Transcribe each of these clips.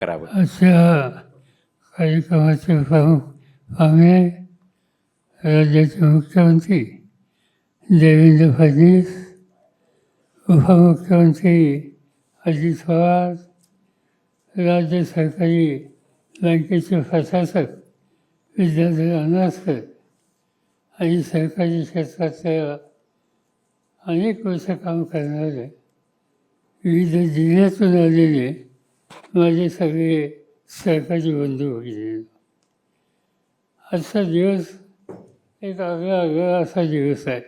करावं. अशा कार्यक्रमाचे प्रमुख पाहुणे राज्याचे मुख्यमंत्री देवेंद्र फडणवीस, उपमुख्यमंत्री अजित पवार, राज्य सरकारी बँकेचे प्रशासक विद्याधर अनासकर आणि सरकारी क्षेत्रातल्या अनेक वर्ष काम करणारे विविध जिल्ह्यातून आलेले माझे सगळे सरकारी बंधू भगिनी, आजचा दिवस एक आगळा असा दिवस आहे.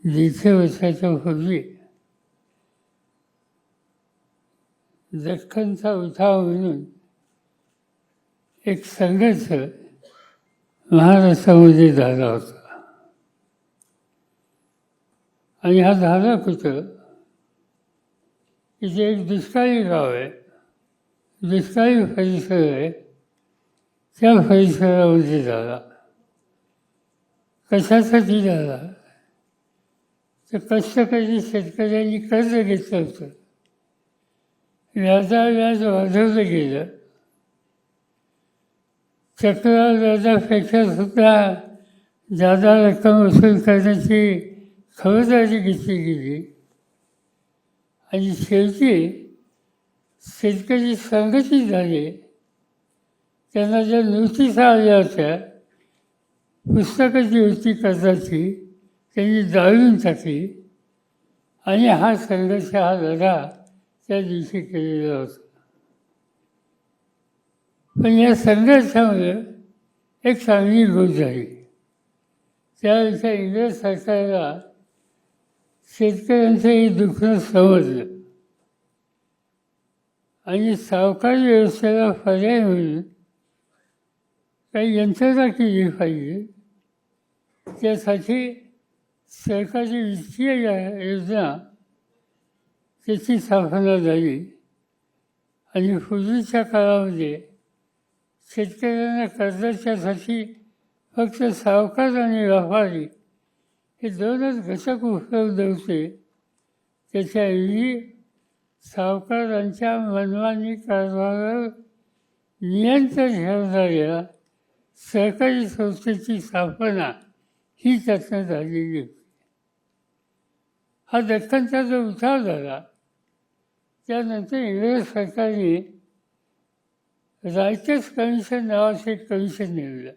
150 वर्षाच्या पूर्वी दख्खनचा उठाव म्हणून एक संघर्ष महाराष्ट्रामध्ये झाला होता. आणि हा झाला कुठं? इथे एक दुष्काळी गाव आहे, दुष्काळी परिसर आहे, त्या परिसरामध्ये झाला. कशासाठी झाला? तर कष्टकरी शेतकऱ्यांनी कर्ज घेतलं होतं, व्याज वाढवलं गेलं. चक्रव्याजापेक्षा सुद्धा जादा रक्कम वसूल करण्याची खबरदारी घेतली गेली. आणि शेवटी शेतकरी संघटित झाले. त्यांना ज्या नोटिसा आल्या होत्या पुस्तकाची होती कर्जाची, त्यांनी जाळून टाकली. आणि हा संघर्ष, हा लढा त्या दिवशी केलेला होता. पण या संघर्षामुळे एक चांगली गोष्ट झाली. त्यावेळेच्या इंग्रज सरकारला शेतकऱ्यांचंही दुखणं समजलं आणि सावकारी व्यवस्थेला पर्याय म्हणून काही यंत्रणा केली पाहिजे. त्यासाठी सरकारी वित्तीय योजना त्याची स्थापना झाली. आणि पूर्वीच्या काळामध्ये शेतकऱ्यांना कर्जाच्यासाठी फक्त सावकार आणि व्यापारी हे दोनच घटक उपलब्ध होते. त्याच्याऐवजी सावकारांच्या मनमानी कारभारावर नियंत्रण ठेवणाऱ्या सहकारी संस्थेची स्थापना ही त्यातनं झालेली होती. हा दख्खनचा जो उठाव झाला त्यानंतर इंग्रज सरकारने रायटर्स कमिशन नावाचं एक कमिशन नेमलं.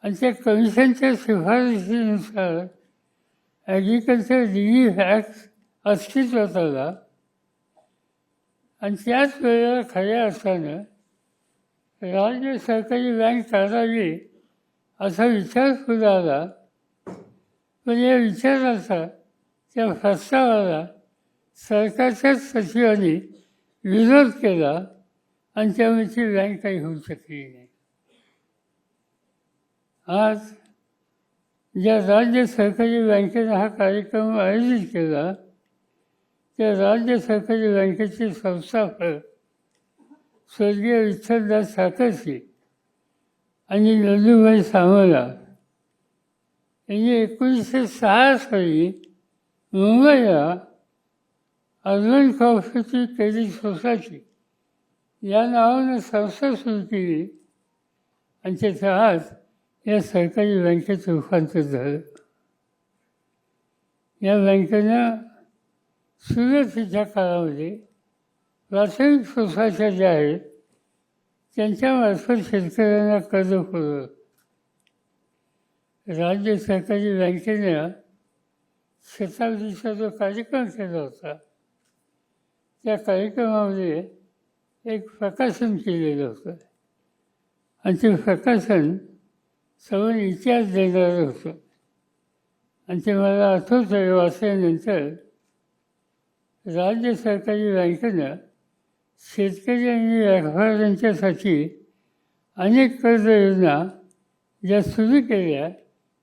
आणि त्या कमिशनच्या शिफारशीनुसार ॲग्रिकल्चर रिलीफ ॲक्ट अस्तित्वात आला. आणि त्याच वेळेला खऱ्या अर्थानं राज्य सरकारी बँक काढावी असा विचार सुद्धा आला. पण या विचाराचा, त्या प्रस्तावाला सरकारच्याच सचिवांनी विरोध केला आणि त्यामुळे ती बँक काही होऊ शकली नाही. आज ज्या राज्य सरकारी बँकेने हा कार्यक्रम आयोजित केला त्या राज्य सरकारी बँकेचे संस्थापक स्वर्गीय विठ्ठलदास साखरशी आणि नंदुभाई सामला यांनी 1906 साली मुंबईला अर्बन कोऑपरेटिव्ह क्रेडिट सोसायटी या नावानं संस्था सुरू केली. आणि त्याचा आज या सरकारी बँकेचं रूपांतर झालं. या बँकेनं सुरुवातीच्या काळामध्ये प्राथमिक सोसायट्या ज्या आहेत त्यांच्यामार्फत शेतकऱ्यांना कर्ज पुरवलं. राज्य सरकारी बँकेनं शताब्दीचा जो कार्यक्रम केला होता त्या कार्यक्रमामध्ये एक प्रकाशन केलेलं होतं. आणि ते प्रकाशन सवन इतिहास देणारं होतं. आणि ते मला आठवतं वाचल्यानंतर राज्य सरकारी बँकेनं शेतकरी आणि व्यापाऱ्यांच्यासाठी अनेक कर्ज योजना ज्या सुरू केल्या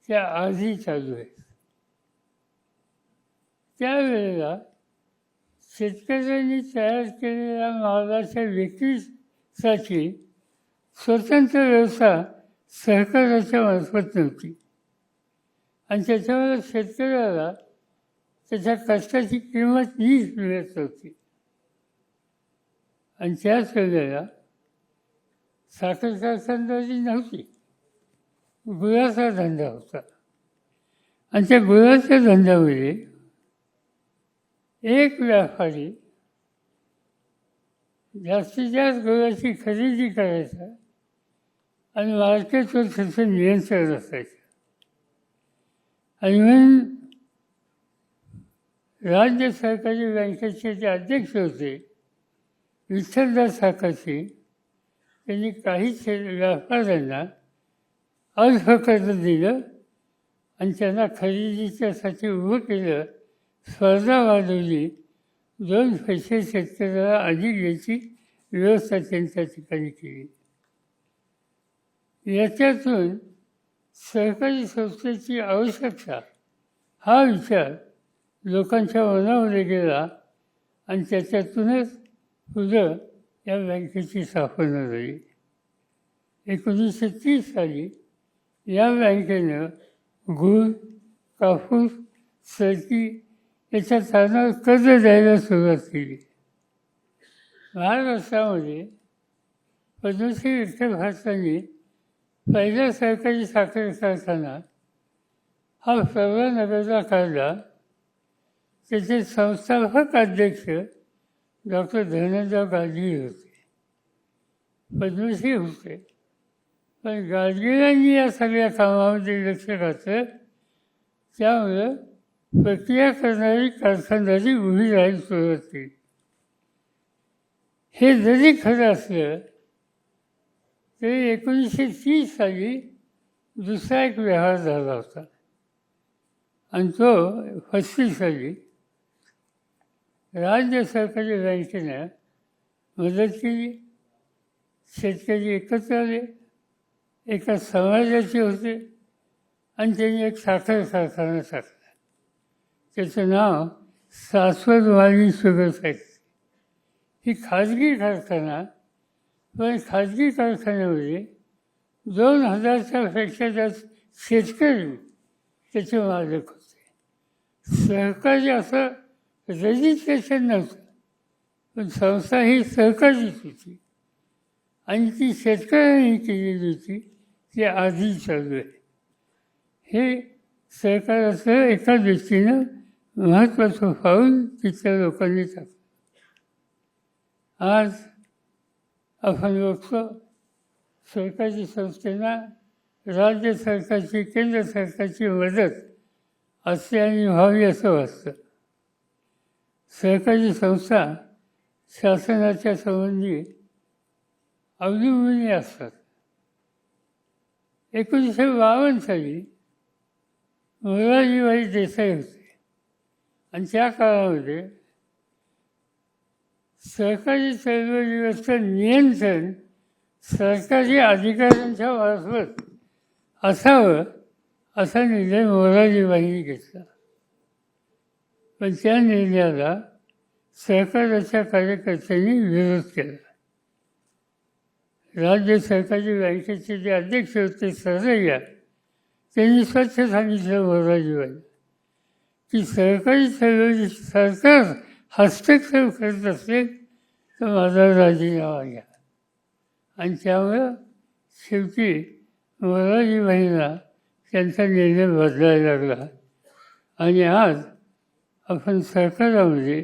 त्या आजही चालू आहेत. त्यावेळेला शेतकऱ्यांनी तयार केलेल्या मालाच्या विक्रीसाठी स्वतंत्र व्यवस्था सहकाराच्या मार्फत नव्हती. आणि त्याच्यामुळे शेतकऱ्याला त्याच्या कष्टाची किंमत नीट मिळत नव्हती. आणि त्याच वेळेला साखर कारखानदारी नव्हती, गुळाचा धंदा होता. आणि त्या गुळाच्या धंद्यामध्ये एक व्यापारी जास्तीत जास्त गुळाची खरेदी करायचा आणि मार्केटवर त्याचं नियंत्रण असायचं. आणि म्हणून राज्य सहकारी बँकेचे जे अध्यक्ष होते विठ्ठलदास साखरशी, त्यांनी काही व्यापाऱ्यांना अल्प कर्ज दिलं आणि त्यांना खरेदीच्यासाठी उभं केलं, स्पर्धा वाढवली, 2 पैसे शेतकऱ्याला अधिक द्यायची व्यवस्था त्यांच्या ठिकाणी केली. याच्यातून सहकारी संस्थेची आवश्यकता हा विचार लोकांच्या मनामध्ये गेला आणि त्याच्यातूनच पुढं या बँकेची स्थापना झाली. 1930 साली या बँकेनं गूळ, कापूस, सरकी याच्या स्थानावर कर्ज द्यायला सुरुवात केली. महाराष्ट्रामध्ये पद्मश्री विठ्ठल भारतांनी पहिला सरकारी साखर कारखाना हा प्रवरानगरला काढला. त्याचे संस्थापक अध्यक्ष डॉक्टर धनंजय गाडगीळ होते, पद्मश्री होते. पण गाडगिळांनी या सगळ्या कामामध्ये लक्ष घातलं, त्यामुळं प्रक्रिया करणारी कारखानदारी उभी राहायला सुरुवात केली. हे जरी खरं असलं तरी 1930 साली दुसरा एक व्यवहार झाला होता आणि तो 35 साली राज्य सहकारी बँकेनं मदत केली. शेतकरी एकत्र आले, एका समाजाचे होते आणि त्यांनी एक साखर कारखाना टाकला. त्याचं नाव शाश्वत वाणी शुगर फॅक्टरी. ही खाजगी कारखाना, पण खाजगी कारखान्यामध्ये 2000च्या पेक्षा जास्त शेतकरी त्याचे मालक होते. सहकारी असं रजिस्ट्रेशन नव्हतं, पण संस्था ही सहकारीच होती आणि ती शेतकऱ्यांनी केलेली होती. ती आधी चालू आहे. हे सहकाराचं एका दृष्टीनं महत्त्वाचं पाऊल तिथल्या लोकांनी टाकलं. आज आपण बघतो सरकारी संस्थेला राज्य सरकारची, केंद्र सरकारची मदत असते आणि व्हावी असं वाटतं. सहकारी संस्था शासनाच्या संबंधी अवलंबून असतात. 1952 साली मोरारजीभाई देसाई होते आणि त्या काळामध्ये सहकारी चळवळीवरचं नियंत्रण सरकारी अधिकाऱ्यांच्या मार्फत असावं असा निर्णय मोरारजीभाईंनी घेतला. पण त्या निर्णयाला सहकाराच्या कार्यकर्त्यांनी विरोध केला. राज्य सहकारी बँकेचे जे अध्यक्ष होते सरय्या, त्यांनी स्वच्छ सांगितलं मोरारजीभाई की सहकारी चळवळी सरकार हस्तक्षेप करत असेल तर माझा राजीनामा घ्या. आणि त्यामुळं शेवटी मोरारजीभाईंना त्यांचा निर्णय बदलायला लागला आणि आज आपण सरकारामध्ये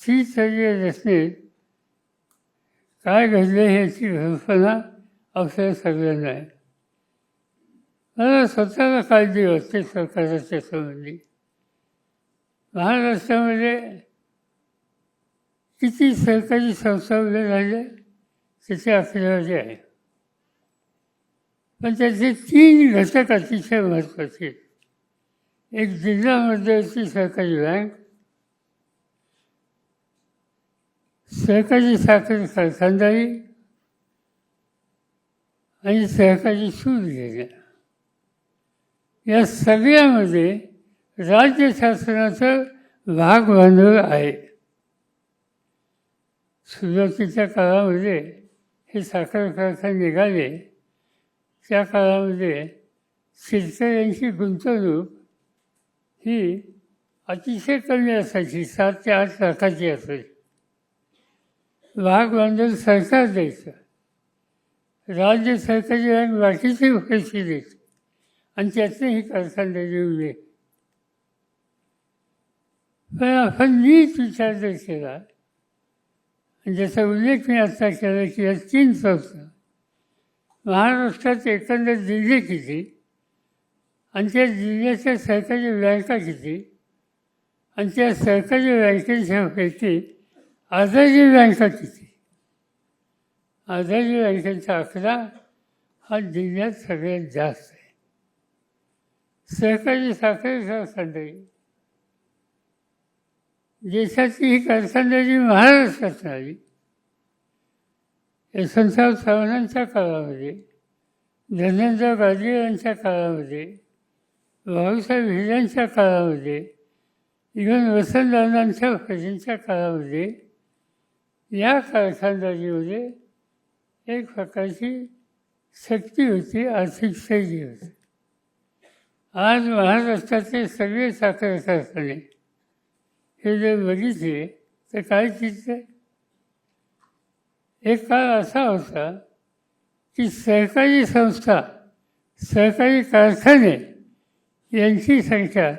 30 रचनेत काय घडलं ह्याची कल्पना आपल्या सगळ्यांना आहे. मला स्वतःला काळजी वाटते सरकाराच्या संबंधी. महाराष्ट्रामध्ये किती सरकारी संस्था उभ्या राहिल्या त्याची आकडेवारी आहे. पण त्याचे 3 घटक अतिशय महत्त्वाचे आहेत. एक जिल्हा मध्यवर्ती सहकारी बँक, सहकारी साखर कारखानदारी आणि सहकारी सूत घेणं. या सगळ्यामध्ये राज्य शासनाचं भाग भांडवल आहे. सुरुवातीच्या काळामध्ये हे साखर कारखाने निघाले, त्या काळामध्ये शेतकऱ्यांची गुंतवणूक ही अतिशय कमी असायची, 7 ते 8 लाखाची असायची. भाग भांडवल सरकार द्यायचं, राज्य सरकारची बँक बाकीचे पैसे द्यायचे आणि त्यातनं ही कारखानदारी उभी. पण आपण नीट विचार जर केला, ज्याचा उल्लेख मी आता केला की या 3 संस्था, महाराष्ट्रात एकंदर जिल्हे किती आणि त्या जिल्ह्याच्या सरकारी बँका किती आणि त्या सरकारी बँकेच्या पैकी आजारी बँका किती. आजारी बँकेचा आकडा हा जिल्ह्यात सगळ्यात जास्त आहे. सहकारी साखर कारखानदारी, देशाची ही कारखानदारी महाराष्ट्रात आली. यशवंतराव चव्हाणांच्या काळामध्ये, धनंजय गाडगे यांच्या काळामध्ये, भाऊसाहेब हिऱ्यांच्या काळामध्ये, इव्हन वसंतदादांच्या फजींच्या काळामध्ये या कारखानदारीमध्ये एक प्रकारची शक्ती होती, आर्थिक स्थैर्य होती. आज महाराष्ट्राचे सगळे साखर कारखाने हे जर बघितले तर काय चित्र आहे. एक काळ असा होता की सहकारी संस्था, सहकारी कारखाने यांची संख्या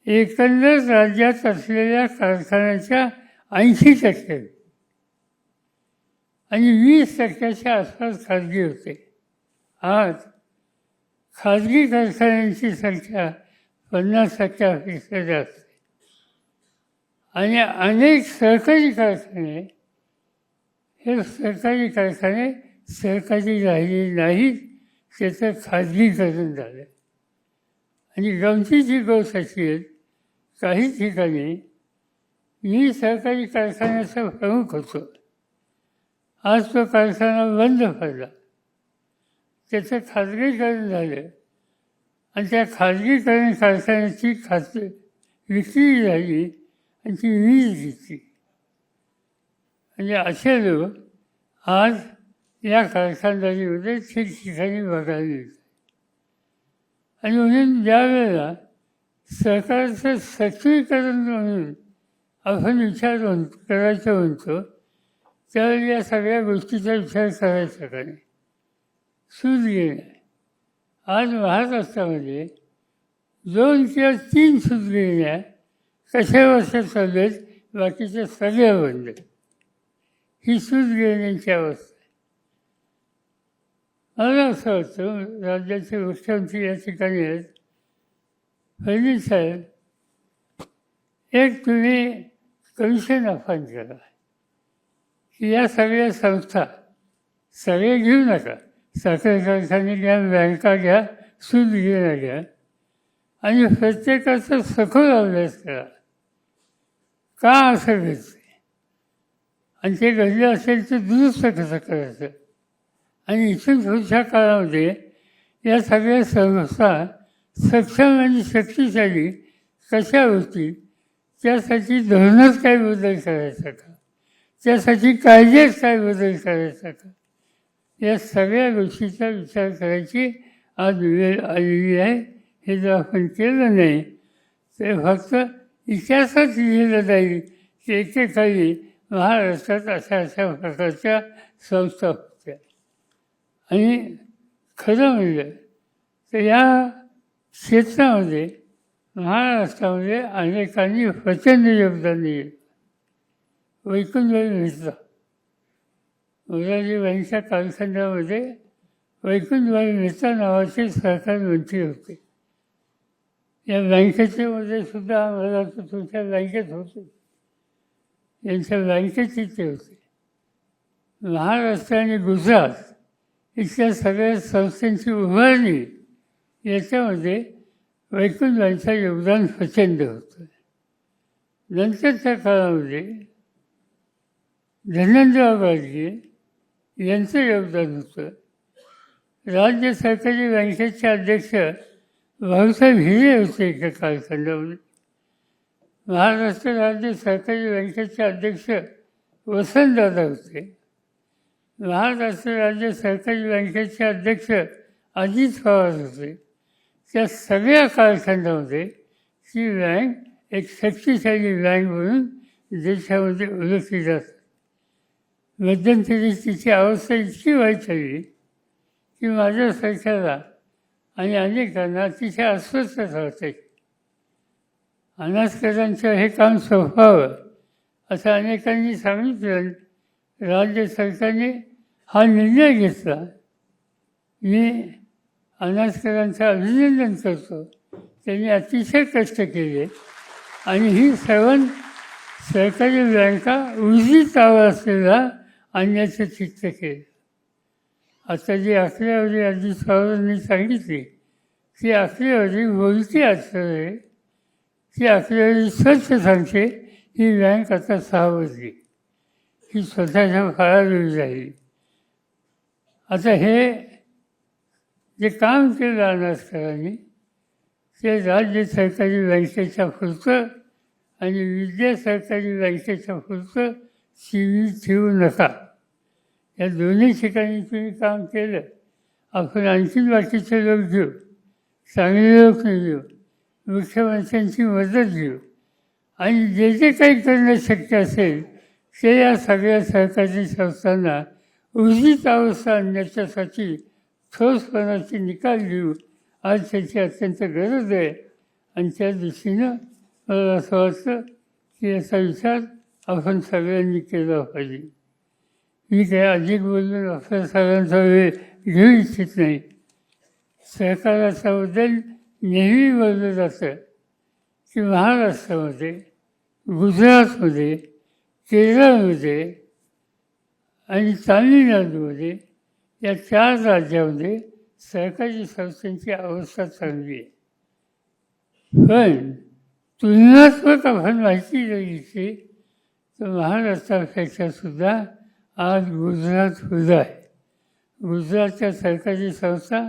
एकंदर राज्यात असलेल्या कारखान्याच्या 80% आणि 20% आसपास खाजगी होते. आज खाजगी कारखान्यांची संख्या 50%पेक्षा जास्त आहे आणि अनेक सहकारी कारखाने हे सरकारी कारखाने सहकारी राहिले नाहीत, त्याचं खाजगीकरण झालं. आणि गमतीची गोष्ट अशी आहे, काही ठिकाणी मी सहकारी कारखान्याचा प्रमुख होतो. आज तो कारखाना बंद पडला, त्याचं खाजगीकरण झालं आणि त्या खाजगीकरण कारखान्याची विक्री झाली आणि ती वीज घेतली. म्हणजे असे लोक आज या कारखानदारीमध्ये ठिकठिकाणी बघायला मिळतात. आणि म्हणून ज्यावेळेला सरकारचं सक्रियकरण म्हणून आपण विचार करायचं म्हणतो, त्यावेळी या सगळ्या गोष्टीचा विचार करायचा का नाही. सूद घेणं, आज महाराष्ट्रामध्ये 2 किंवा 3 सूद घेण्या कशा वर्षात चालू आहेत, बाकीच्या सगळ्या बंद. ही सूद घेण्याची अवस्था आहे. मला असं वाटतं, राज्याचे मुख्यमंत्री या ठिकाणी आहेत, फडणवीस साहेब, एक तुम्ही कमिशन अपॉइंट करा की या सगळ्या संस्था, सगळे घेऊ नका, साखर कारखाने घ्या, बँका घ्या, सूद घेणं घ्या आणि प्रत्येकाचा सखोल अभ्यास करा, का असं घडतं आणि ते घडलं असेल तर दुरुस्त कसं करायचं. आणि इथून पुढच्या काळामध्ये या सगळ्या संस्था सक्षम आणि शक्तिशाली कशा होतील, त्यासाठी धोरणात काय बदल करायचा का, त्यासाठी कायद्यात काय बदल करायचा का, या सगळ्या गोष्टीचा विचार करायची आज वेळ आलेली आहे. हे जर आपण केलं नाही तर फक्त इतिहासात लिहिलं जाईल की एकेकाळी महाराष्ट्रात अशा प्रकारच्या संस्था होत्या. आणि खरं म्हणलं तर या क्षेत्रामध्ये महाराष्ट्रामध्ये अनेकांनी प्रचंड योगदान दिलं. वैकुंठभाई मिश्रा, मोरारजीभाईंच्या कालखंडामध्ये वैकुंठभाई मिश्रा नावाचे सरकार मंत्री होते. या बँकेचे मध्ये सुद्धा मला तुमच्या बँकेत होते, यांच्या बँकेत ते होते. महाराष्ट्र आणि गुजरात इथल्या सगळ्या संस्थांची उभारणी याच्यामध्ये वैकुंठभाईंचं योगदान प्रचंड होतं. नंतरच्या काळामध्ये धनंजय गाडगे यांचं योगदान होतं. राज्य सरकारी बँकेचे अध्यक्ष भाऊसाहेब हिरे होते एका कालखंडामध्ये. महाराष्ट्र राज्य सहकारी बँकेचे अध्यक्ष वसंतदादा होते. महाराष्ट्र राज्य सहकारी बँकेचे अध्यक्ष अजित पवार होते. त्या सगळ्या कालखंडामध्ये ती बँक एक शक्तिशाली बँक म्हणून देशामध्ये ओळखली जाते. मध्यंतरी तिची अवस्था इतकी वाईट झाली की माझ्यासारख्याला आणि अनेकांना तिथे अस्वस्थता होते. अनाथकरांचं हे काम सोपवावं असं अनेकांनी सांगितलं. राज्य सरकारने हा निर्णय घेतला. मी अनाथकरांचं अभिनंदन करतो. त्यांनी अतिशय कष्ट केले आणि ही सरकारी बँका उर्जित असलेला आणण्याचं चित्त केलं. आता जी आकडेवारी अजित पवारांनी सांगितली ती आकडेवारी बोलकी असते. ती आकडेवारी स्वच्छ सांगते ही बँक आता सावरली, ही स्वतःच्या फळावर राहिली. आता हे जे काम केलं अनाथकरांनी ते राज्य सरकारी बँकेच्या पुरतं आणि विद्या सरकारी बँकेच्या पुरतं सीमित ठेवू नका. या दोन्ही ठिकाणी तुम्ही काम केलं. आपण आणखीन बाकीचे लोक घेऊ, चांगले लोक घेऊ, मुख्यमंत्र्यांची मदत घेऊ आणि जे जे काही करणं शक्य असेल ते या सगळ्या सरकारी संस्थांना उर्जित अवस्था आणण्याच्यासाठी ठोसपणाचे निकाल देऊ. आज त्याची अत्यंत गरज आहे आणि त्या दृष्टीनं मला असं वाटतं की याचा विचार आपण सगळ्यांनी केला पाहिजे. मी काय अधिक बोलून आपल्या सगळ्यांचा वेळ घेऊ इच्छित नाही. सरकाराच्याबद्दल नेहमी बोललं जातं की महाराष्ट्रामध्ये, गुजरातमध्ये, केरळमध्ये आणि तामिळनाडूमध्ये या 4 राज्यामध्ये सरकारी संस्थांची अवस्था चांगली आहे. पण तुलनात्मक आपण माहिती जर घेतली तर महाराष्ट्रापेक्षा सुद्धा आज गुजरात पुढं आहे. गुजरातच्या सरकारी संस्था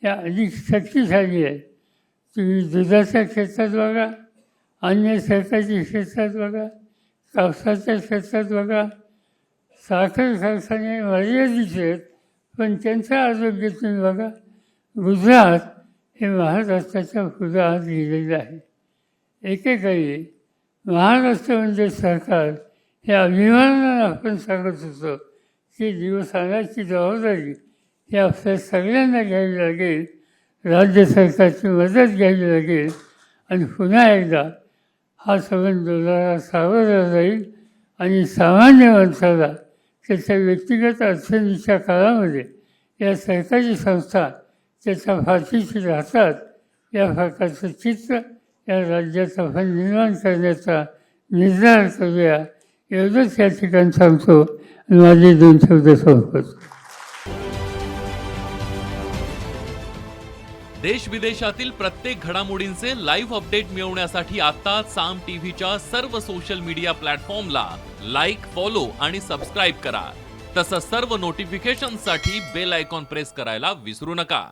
या अधिक शक्तिशाली आहेत. तुम्ही दुधाच्या क्षेत्रात बघा, अन्य सरकारी क्षेत्रात बघा, कापसाच्या क्षेत्रात बघा. साखर कारखाने मर्यादित आहेत पण त्यांचं आरोग्य तुम्ही बघा. गुजरात हे महाराष्ट्राच्या पुढं आज गेलेलं आहे. एकेकाळी महाराष्ट्र म्हणजे सरकार हे अभिमानानं आपण सांगत होतो. की दिवस आणायची जबाबदारी ही आपल्या सगळ्यांना घ्यावी लागेल. राज्य सरकारची मदत घ्यावी लागेल आणि पुन्हा एकदा हा संबंध डोलारा सावरला जाईल आणि सामान्य माणसाला त्याच्या व्यक्तिगत अडचणीच्या काळामध्ये या सरकारी संस्था त्याच्या फाशीशी राहतात या प्रकारचं चित्र या राज्यात आपण निर्माण करण्याचा निर्धार करूया. एवढंच या ठिकाणी सांगतो आणि माझे 2 शब्द संपतो. देश विदेशातील प्रत्येक घडामोडींचे लाईव्ह अपडेट मिळवण्यासाठी आता साम टीव्हीच्या सर्व सोशल मीडिया प्लॅटफॉर्मला लाईक, फॉलो आणि सबस्क्राईब करा. तसंच सर्व नोटिफिकेशनसाठी बेल आयकॉन प्रेस करायला विसरू नका.